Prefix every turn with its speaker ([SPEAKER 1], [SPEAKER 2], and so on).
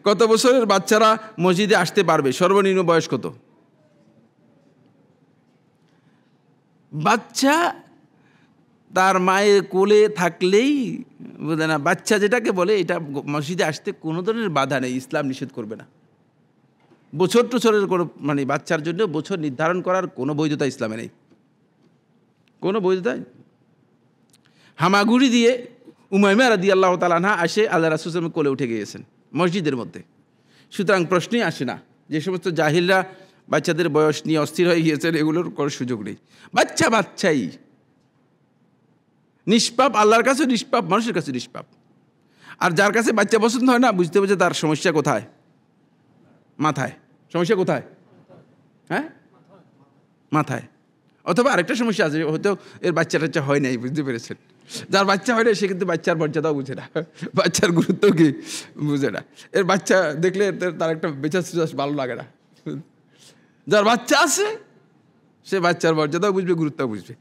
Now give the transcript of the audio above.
[SPEAKER 1] কত বছরের বাচ্চারা মসজিদে আসতে পারবে? সর্বনিম্ন বয়স কত? বাচ্চা তার মায়ের কোলে থাকলেই বোঝে না। বাচ্চা যেটাকে বলে, এটা মসজিদে আসতে কোনো ধরনের বাধা নেই, ইসলাম নিষেধ করবে না। বছর টছরের কোনো মানে বাচ্চার জন্য বছর নির্ধারণ করার কোনো বৈধতা ইসলামে নেই, কোনো বৈধতা। হামাগুড়ি দিয়ে উমাইমা রাদিয়াল্লাহু তাআলা আনহা আসে আল্লাহ রাসূল সাল্লাল্লাহু আলাইহি ওয়াসাল্লাম কোলে উঠে গিয়েছেন মসজিদের মধ্যে। সুতরাং প্রশ্নই আসে না যে সমস্ত জাহিলরা বাচ্চাদের বয়স নিয়ে অস্থির হয়ে গিয়েছেন, এগুলোর কোনো সুযোগ নেই। বাচ্চা বাচ্চাই, নিষ্পাপ, আল্লাহর কাছে নিষ্পাপ, মানুষের কাছে নিষ্পাপ। আর যার কাছে বাচ্চা পছন্দ হয় না, বুঝতে বুঝে তার সমস্যা কোথায়? মাথায়। সমস্যা কোথায়? হ্যাঁ, মাথায়। অথবা আরেকটা সমস্যা আছে, হয়তো এর বাচ্চা টাচ্চা হয় নাই, বুঝতে পেরেছেন? যার বাচ্চা হয় না সে কিন্তু বাচ্চার মর্যাদাও বুঝে না, বাচ্চার গুরুত্ব কি বুঝে না। এর বাচ্চা দেখলে তার একটা বেচার ভালো লাগে না। যার বাচ্চা আছে সে বাচ্চার মর্যাদাও বুঝবে, গুরুত্ব বুঝবে।